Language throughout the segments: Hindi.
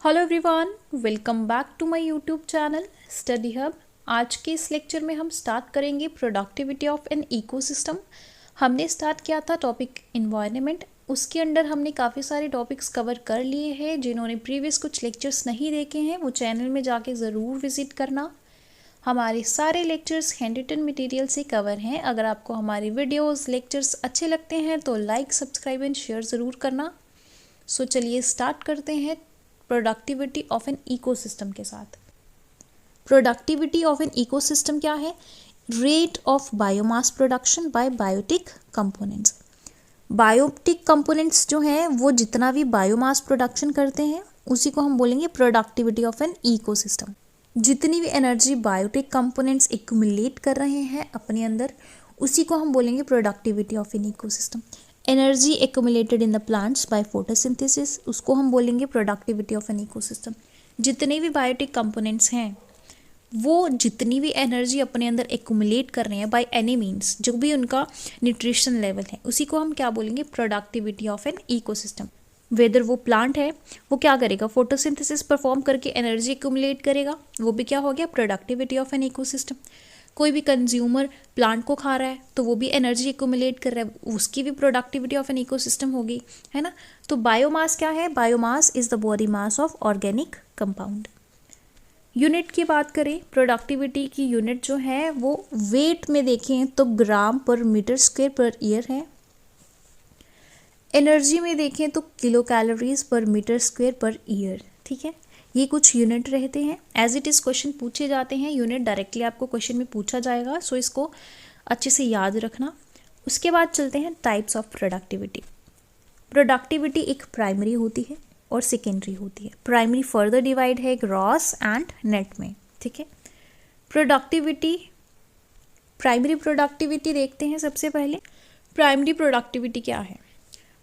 Hello everyone, welcome back to my YouTube channel study hub. आज के इस लेक्चर में हम स्टार्ट करेंगे प्रोडक्टिविटी ऑफ एन इकोसिस्टम। हमने स्टार्ट किया था टॉपिक इन्वायरमेंट। उसके अंडर हमने काफ़ी सारे टॉपिक्स कवर कर लिए हैं। जिन्होंने प्रीवियस कुछ लेक्चर्स नहीं देखे हैं वो चैनल में जाके ज़रूर विजिट करना। हमारे सारे लेक्चर्स हैंड रिटन मटेरियल से कवर हैं। अगर आपको हमारी वीडियोस लेक्चर्स अच्छे लगते हैं तो लाइक, सब्सक्राइब एंड शेयर ज़रूर करना। सो चलिए स्टार्ट करते हैं प्रोडक्टिविटी ऑफ एन इकोसिस्टम के साथ। प्रोडक्टिविटी ऑफ एन इकोसिस्टम क्या है? Rate of biomass production by biotic components. Biotic components जो हैं वो जितना भी बायोमास प्रोडक्शन करते हैं उसी को हम बोलेंगे प्रोडक्टिविटी ऑफ एन इकोसिस्टम। जितनी भी एनर्जी बायोटिक कंपोनेंट्स एक्यूमुलेट कर रहे हैं अपने अंदर उसी को हम बोलेंगे productivity of an ecosystem. Energy accumulated in the plants by photosynthesis, उसको हम बोलेंगे प्रोडक्टिविटी ऑफ एन इकोसिस्टम। जितने भी बायोटिक कंपोनेंट्स हैं वो जितनी भी एनर्जी अपने अंदर एक्यूमुलेट कर रहे हैं बाय एनी मीन्स, जो भी उनका न्यूट्रिशन लेवल है, उसी को हम क्या बोलेंगे? Productivity of an ecosystem. Whether वो प्लांट है वो क्या करेगा? फोटोसिंथेसिस परफॉर्म करके एनर्जी एक्यूमुलेट करेगा, वो भी क्या हो गया? Productivity of an ecosystem. कोई भी कंज्यूमर प्लांट को खा रहा है तो वो भी एनर्जी एक्यूमुलेट कर रहा है, उसकी भी प्रोडक्टिविटी ऑफ एन इकोसिस्टम होगी, है ना। तो बायोमास क्या है? Biomass is the body mass of organic compound. Unit की बात करें, प्रोडक्टिविटी की यूनिट जो है वो वेट में देखें तो gram per metre square per year है। एनर्जी में देखें तो kilo calories per metre square per year. ठीक है, ये कुछ यूनिट रहते हैं। एज इट इज़ क्वेश्चन पूछे जाते हैं, यूनिट डायरेक्टली आपको क्वेश्चन में पूछा जाएगा, सो इसको अच्छे से याद रखना। उसके बाद चलते हैं टाइप्स ऑफ प्रोडक्टिविटी। प्रोडक्टिविटी एक प्राइमरी होती है और सेकेंडरी होती है। प्राइमरी फर्दर डिवाइड है ग्रॉस एंड नेट में। ठीक है, प्रोडक्टिविटी, प्राइमरी प्रोडक्टिविटी देखते हैं सबसे पहले। प्राइमरी प्रोडक्टिविटी क्या है?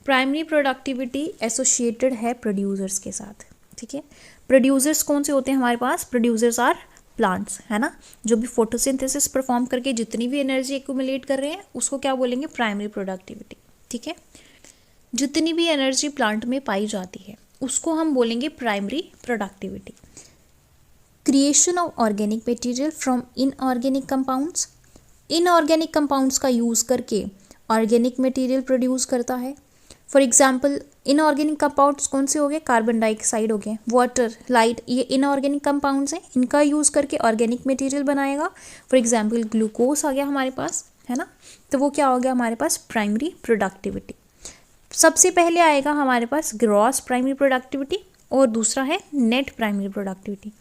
प्राइमरी प्रोडक्टिविटी एसोसिएटेड है प्रोड्यूसर्स के साथ। ठीक है, प्रोड्यूसर्स कौन से होते हैं हमारे पास? प्रोड्यूसर्स आर प्लांट्स, है ना, जो भी फोटोसिंथेसिस परफॉर्म करके जितनी भी एनर्जी एक्यूमुलेट कर रहे हैं उसको क्या बोलेंगे? Primary productivity. ठीक है, जितनी भी एनर्जी प्लांट में पाई जाती है उसको हम बोलेंगे primary productivity. Creation of organic material from inorganic compounds. Inorganic compounds का यूज़ करके ऑर्गेनिक मटेरियल प्रोड्यूस करता है। फॉर एग्जाम्पल इनऑर्गेनिक कंपाउंड्स कौन से हो गए? कार्बन डाइऑक्साइड हो गए, वाटर, लाइट, ये इनऑर्गेनिक कंपाउंड्स हैं। इनका यूज़ करके ऑर्गेनिक मटेरियल बनाएगा। फॉर एग्जाम्पल ग्लूकोज आ गया हमारे पास, है ना, तो वो क्या हो गया हमारे पास? Primary productivity. सबसे पहले आएगा हमारे पास ग्रॉस प्राइमरी प्रोडक्टिविटी और दूसरा है नेट प्राइमरी प्रोडक्टिविटी।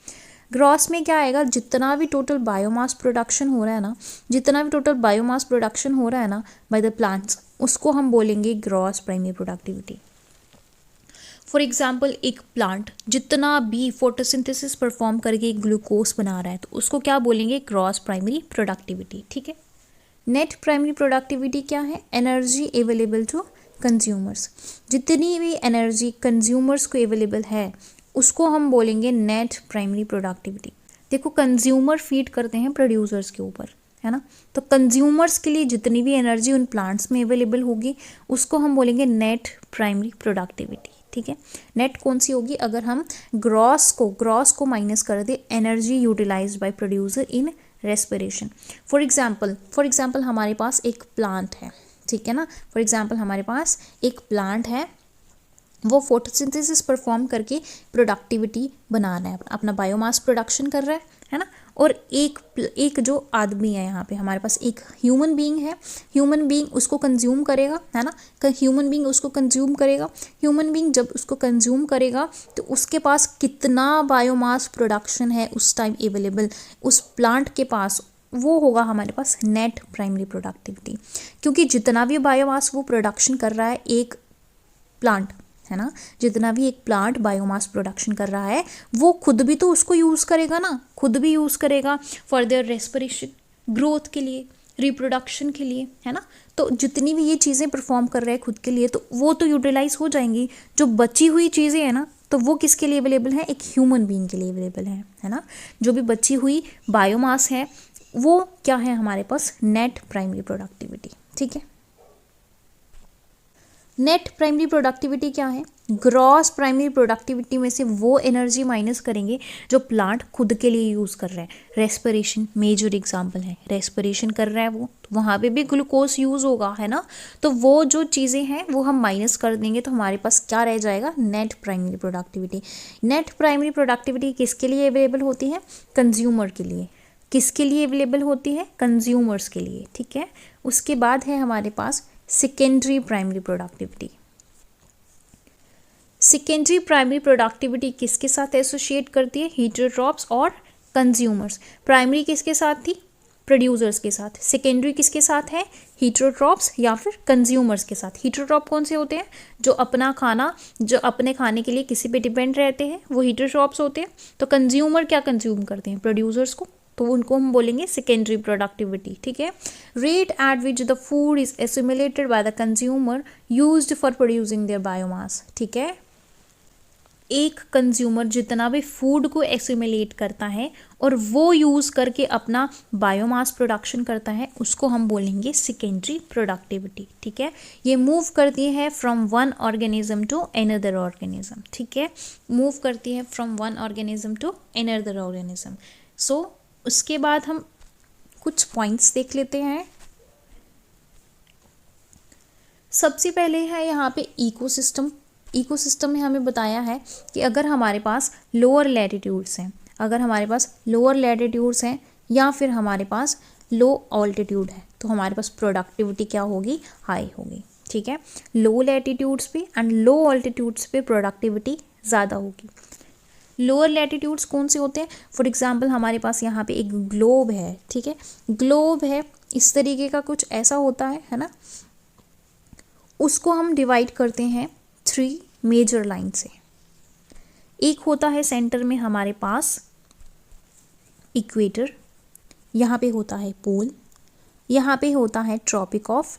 ग्रॉस में क्या आएगा? जितना भी टोटल बायोमास प्रोडक्शन हो रहा है ना, जितना भी टोटल बायोमास प्रोडक्शन हो रहा है ना बाय द प्लांट्स, उसको हम बोलेंगे gross primary productivity. For example एक प्लांट जितना भी फोटोसिंथेसिस परफॉर्म करके ग्लूकोज बना रहा है तो उसको क्या बोलेंगे? Gross primary productivity. ठीक है, नेट प्राइमरी प्रोडक्टिविटी क्या है? Energy available to consumers. जितनी भी एनर्जी कंज्यूमर्स को अवेलेबल है उसको हम बोलेंगे नेट प्राइमरी प्रोडक्टिविटी। देखो, कंज्यूमर फीड करते हैं प्रोड्यूसर्स के ऊपर, है ना, तो कंज्यूमर्स के लिए जितनी भी एनर्जी उन प्लांट्स में अवेलेबल होगी उसको हम बोलेंगे नेट प्राइमरी प्रोडक्टिविटी। ठीक है, नेट कौन सी होगी? अगर हम ग्रॉस को माइनस कर दे, energy utilized by producer in respiration. For example हमारे पास एक प्लांट है, ठीक है ना, फॉर एग्जाम्पल हमारे पास एक प्लांट है, वो फोटोसिंथेसिस परफॉर्म करके बना रहा है, अपना बायोमास प्रोडक्शन कर रहा है ना। और एक जो आदमी है यहाँ पे हमारे पास, एक ह्यूमन बीइंग है, ह्यूमन बीइंग उसको कंज्यूम करेगा, है ना, ह्यूमन बीइंग उसको कंज्यूम करेगा। ह्यूमन बीइंग जब उसको कंज्यूम करेगा तो उसके पास कितना बायोमास प्रोडक्शन है उस टाइम अवेलेबल उस प्लांट के पास, वो होगा हमारे पास नेट प्राइमरी प्रोडक्टिविटी। क्योंकि जितना भी बायोमास वो प्रोडक्शन कर रहा है एक प्लांट, है ना, जितना भी एक प्लांट बायोमास प्रोडक्शन कर रहा है वो खुद भी तो उसको यूज़ करेगा ना, खुद भी यूज़ करेगा फॉर देयर रेस्पिरेशन, ग्रोथ के लिए, रिप्रोडक्शन के लिए, है ना। तो जितनी भी ये चीज़ें परफॉर्म कर रहे हैं खुद के लिए तो वो तो यूटिलाइज हो जाएंगी। जो बची हुई चीज़ें हैं ना तो वो किसके लिए अवेलेबल है? एक ह्यूमन बीइंग के लिए अवेलेबल है ना। जो भी बची हुई बायोमास है वो क्या है हमारे पास? Net primary productivity. ठीक है, नेट प्राइमरी प्रोडक्टिविटी क्या है? ग्रॉस प्राइमरी प्रोडक्टिविटी में से वो एनर्जी माइनस करेंगे जो प्लांट खुद के लिए यूज़ कर रहा है। रेस्पिरेशन मेजर एग्जांपल है, रेस्पिरेशन कर रहा है वो, तो वहाँ पे भी ग्लूकोज यूज़ होगा, है ना। तो वो जो चीज़ें हैं वो हम माइनस कर देंगे, तो हमारे पास क्या रह जाएगा? Net primary productivity. Net primary productivity किसके लिए अवेलेबल होती है? कंज्यूमर के लिए। किसके लिए अवेलेबल होती है? कंज्यूमर्स के लिए, ठीक है। उसके बाद है हमारे पास secondary primary productivity. Secondary primary productivity किसके साथ एसोसिएट करती है? हीटरोट्रॉप्स और कंज्यूमर्स। प्राइमरी किसके साथ थी? प्रोड्यूसर्स के साथ। सेकेंडरी किसके साथ है? हीटरोट्रॉप्स या फिर कंज्यूमर्स के साथ। हीटरोट्रॉप कौन से होते हैं? जो अपने खाने के लिए किसी पे डिपेंड रहते हैं, वो हीटरोट्रॉप्स होते हैं। तो कंज्यूमर क्या कंज्यूम करते हैं? प्रोड्यूसर्स को, तो उनको हम बोलेंगे सेकेंडरी प्रोडक्टिविटी, ठीक है। Rate at which the food is assimilated by the consumer used for producing their biomass, ठीक है। एक कंज्यूमर जितना भी फूड को एसिमुलेट करता है और वो यूज़ करके अपना बायोमास प्रोडक्शन करता है, उसको हम बोलेंगे सेकेंडरी प्रोडक्टिविटी, ठीक है। ये मूव करती है from one organism to another organism, ठीक है। मूव करती है from one organism to another organism. So उसके बाद हम कुछ पॉइंट्स देख लेते हैं। सबसे पहले है यहाँ पे इकोसिस्टम। इकोसिस्टम में हमें बताया है कि अगर हमारे पास लोअर लैटिट्यूड्स हैं, या फिर हमारे पास लो ऑल्टीट्यूड है, तो हमारे पास प्रोडक्टिविटी क्या होगी? हाई होगी, ठीक है। लो लैटिट्यूड्स पे एंड लो ऑल्टीट्यूड्स पे प्रोडक्टिविटी ज़्यादा होगी। लोअर लैटिट्यूड्स कौन से होते हैं? फॉर एग्जांपल हमारे पास यहाँ पे एक ग्लोब है, ठीक है। ग्लोब है इस तरीके का, कुछ ऐसा होता है ना। उसको हम डिवाइड करते हैं 3 मेजर लाइन से। एक होता है सेंटर में हमारे पास इक्वेटर, यहाँ पे होता है पोल, यहाँ पे होता है ट्रॉपिक ऑफ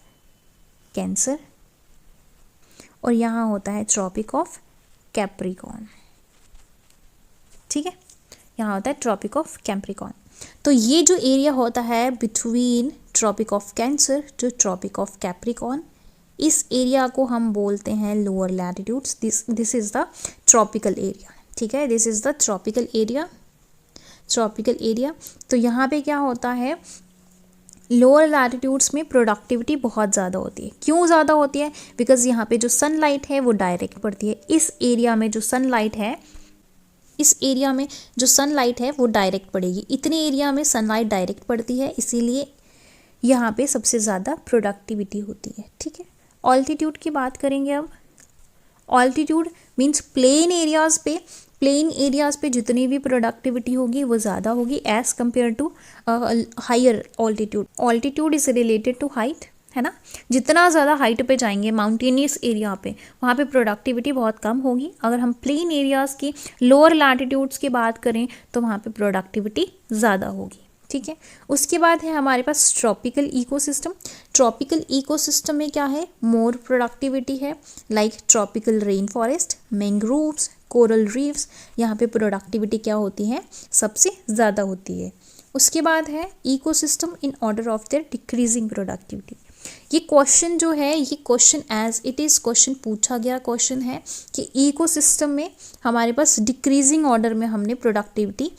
कैंसर, और यहाँ होता है ट्रॉपिक ऑफ कैप्रिकॉर्न, ठीक है। यहाँ होता है ट्रॉपिक ऑफ कैप्रिकॉर्न। तो ये जो एरिया होता है between tropic of Cancer to tropic of Capricorn, इस एरिया को हम बोलते हैं lower latitudes. This is the tropical area, ठीक है। This is the tropical area. तो यहाँ पे क्या होता है? लोअर लैटिट्यूड्स में प्रोडक्टिविटी बहुत ज़्यादा होती है। क्यों ज़्यादा होती है? बिकॉज यहाँ पे जो सनलाइट है वो डायरेक्ट पड़ती है। इस एरिया में जो सनलाइट है वो डायरेक्ट पड़ेगी। इतने एरिया में सनलाइट डायरेक्ट पड़ती है, इसीलिए यहाँ पे सबसे ज़्यादा प्रोडक्टिविटी होती है, ठीक है। ऑल्टीट्यूड की बात करेंगे अब। ऑल्टीट्यूड मीन्स प्लेन एरियाज़ पे जितनी भी प्रोडक्टिविटी होगी वो ज़्यादा होगी as compared to higher altitude. Altitude is related to height, है ना। जितना ज़्यादा हाइट पे जाएंगे माउंटेनियस एरिया पे, वहाँ पे प्रोडक्टिविटी बहुत कम होगी। अगर हम प्लेन एरियाज़ की लोअर लैटिट्यूड्स की बात करें तो वहाँ पे प्रोडक्टिविटी ज़्यादा होगी, ठीक है। उसके बाद है हमारे पास ट्रॉपिकल इकोसिस्टम। ट्रॉपिकल इकोसिस्टम में क्या है? मोर प्रोडक्टिविटी है, like tropical rain forest, mangroves, coral reefs. यहाँ पे प्रोडक्टिविटी क्या होती है? सबसे ज़्यादा होती है। उसके बाद है ecosystem in order of their decreasing productivity. ये क्वेश्चन जो है, ये question as it is question पूछा गया क्वेश्चन है कि इकोसिस्टम में हमारे पास डिक्रीजिंग ऑर्डर में हमने प्रोडक्टिविटी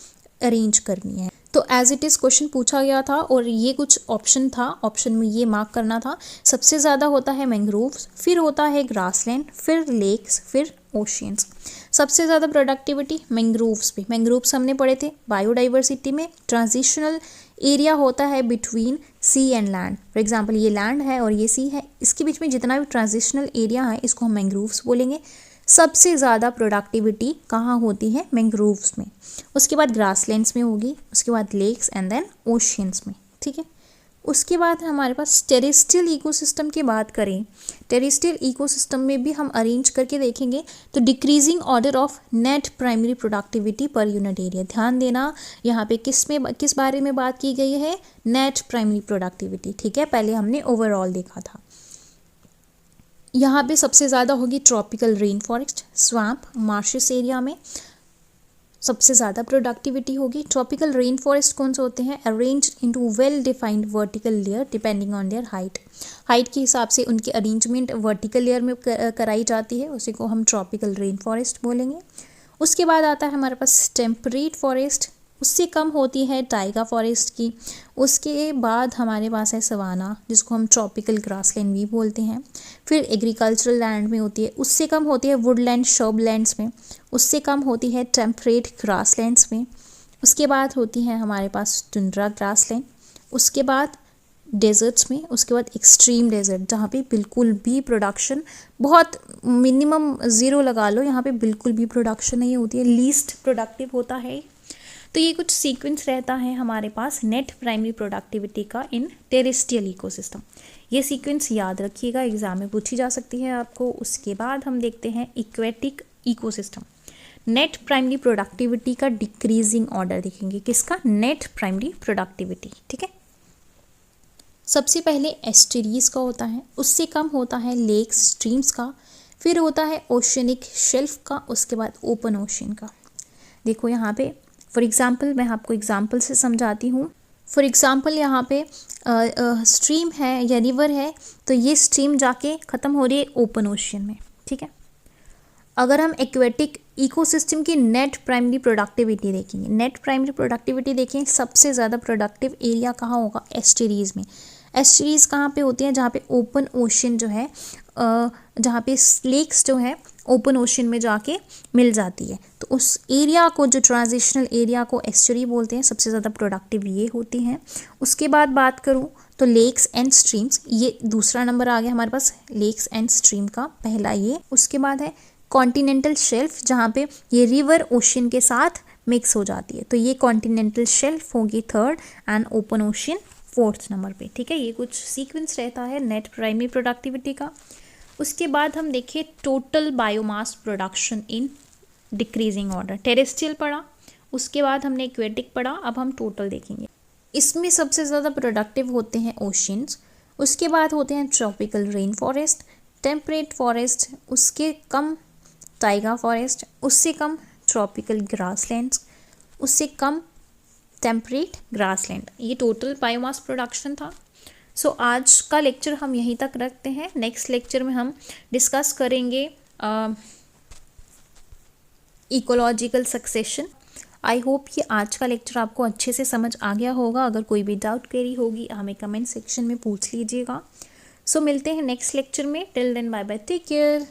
अरेंज करनी है। तो एज इट इज़ क्वेश्चन पूछा गया था और ये कुछ ऑप्शन था, ऑप्शन में ये मार्क करना था। सबसे ज़्यादा होता है मैंग्रोव्स, फिर होता है ग्रासलैंड, फिर लेक्स, फिर ओशियंस। सबसे ज़्यादा प्रोडक्टिविटी मैंग्रोव्स पे। मैंग्रोव्स हमने पढ़े थे बायोडाइवर्सिटी में। ट्रांजिशनल एरिया होता है between sea and land. For example ये लैंड है और ये सी है, इसके बीच में जितना भी ट्रांजिशनल एरिया है इसको हम मैंग्रोव्स बोलेंगे। सबसे ज़्यादा प्रोडक्टिविटी कहाँ होती है? मैंग्रोव्स में। उसके बाद ग्रासलैंड्स में होगी, उसके बाद लेक्स एंड देन ओशियंस में, ठीक है। उसके बाद हमारे पास टेरेस्ट्रियल इकोसिस्टम की बात करें। टेरेस्ट्रियल इकोसिस्टम में भी हम अरेंज करके देखेंगे तो decreasing order of net primary productivity per unit area. ध्यान देना यहाँ पे किस बारे में बात की गई है? नेट प्राइमरी प्रोडक्टिविटी, ठीक है। पहले हमने ओवरऑल देखा था। यहाँ पे सबसे ज़्यादा होगी tropical rain forest, swamp, marshes area में। सबसे ज़्यादा प्रोडक्टिविटी होगी। ट्रॉपिकल रेन फॉरेस्ट कौन से होते हैं? Arrange into well defined vertical layer depending on their height. Height के हिसाब से उनकी अरेंजमेंट वर्टिकल लेयर में कराई जाती है, उसी को हम ट्रॉपिकल रेन फॉरेस्ट बोलेंगे। उसके बाद आता है हमारे पास टेम्परेट फॉरेस्ट, उससे कम होती है टाइगा फॉरेस्ट की। उसके बाद हमारे पास है सवाना, जिसको हम ट्रॉपिकल ग्रासलैंड भी बोलते हैं। फिर एग्रीकल्चरल लैंड में होती है, उससे कम होती है वुडलैंड शर्बलैंड्स में, उससे कम होती है टेम्परेट ग्रासलैंड्स में। उसके बाद होती है हमारे पास टुंड्रा ग्रासलैंड, उसके बाद डेजर्ट्स में, उसके बाद एक्सट्रीम डेजर्ट जहाँ पे बिल्कुल भी प्रोडक्शन, बहुत मिनिमम ज़ीरो लगा लो, यहाँ पे बिल्कुल भी प्रोडक्शन नहीं होती है, लीस्ट प्रोडक्टिव होता है। तो ये कुछ सीक्वेंस रहता है हमारे पास नेट प्राइमरी प्रोडक्टिविटी का इन टेरेस्ट्रियल इकोसिस्टम। ये सीक्वेंस याद रखिएगा, एग्जाम में पूछी जा सकती है आपको। उसके बाद हम देखते हैं aquatic ecosystem. Net primary productivity का डिक्रीजिंग ऑर्डर देखेंगे, किसका? नेट प्राइमरी प्रोडक्टिविटी, ठीक है। सबसे पहले एस्टेरीज का होता है, उससे कम होता है लेक्स स्ट्रीम्स का, फिर होता है ओशनिक शेल्फ का, उसके बाद ओपन ओशन का। देखो यहाँ पे फॉर एग्ज़ाम्पल, मैं आपको एग्जाम्पल से समझाती हूँ। फॉर एग्ज़ाम्पल यहाँ पे स्ट्रीम है या रिवर है, तो ये स्ट्रीम जाके ख़त्म हो रही है ओपन ओशन में, ठीक है। अगर हम एक्वेटिक इकोसिस्टम की नेट प्राइमरी प्रोडक्टिविटी देखेंगे, नेट प्राइमरी प्रोडक्टिविटी देखें, सबसे ज़्यादा प्रोडक्टिव एरिया कहाँ होगा? एस्टेरीज में। एस्टेरीज कहाँ पे होती हैं? जहाँ पे ओपन ओशन जो है, जहाँ पे लेक्स जो है ओपन ओशन में जाके मिल जाती है, तो उस एरिया को, जो ट्रांजिशनल एरिया को एस्चुरी बोलते हैं, सबसे ज़्यादा प्रोडक्टिव ये होती हैं। उसके बाद बात करूँ तो लेक्स एंड स्ट्रीम्स, ये दूसरा नंबर आ गया हमारे पास लेक्स एंड स्ट्रीम का, पहला ये। उसके बाद है कॉन्टिनेंटल शेल्फ, जहाँ पे ये रिवर ओशन के साथ मिक्स हो जाती है, तो ये कॉन्टिनेंटल शेल्फ होगी third, and open ocean fourth number पे, ठीक है। ये कुछ सीक्वेंस रहता है नेट प्राइमरी प्रोडक्टिविटी का। उसके बाद हम देखिए total biomass production in decreasing order. Terrestrial पढ़ा, उसके बाद हमने एक्वेटिक पढ़ा, अब हम टोटल देखेंगे। इसमें सबसे ज़्यादा प्रोडक्टिव होते हैं ओशियंस, उसके बाद होते हैं tropical rain forest, temperate forest, उसके कम टाइगा फॉरेस्ट, उससे कम ट्रॉपिकल ग्रासलैंड्स, उससे कम टेम्परेट ग्रासलैंड। ये टोटल बायोमास प्रोडक्शन था। सो आज का लेक्चर हम यहीं तक रखते हैं। नेक्स्ट लेक्चर में हम डिस्कस करेंगे इकोलॉजिकल सक्सेशन। आई होप कि आज का लेक्चर आपको अच्छे से समझ आ गया होगा। अगर कोई भी डाउट क्वेरी होगी हमें कमेंट सेक्शन में पूछ लीजिएगा। सो मिलते हैं नेक्स्ट लेक्चर में। Till then bye bye, take care.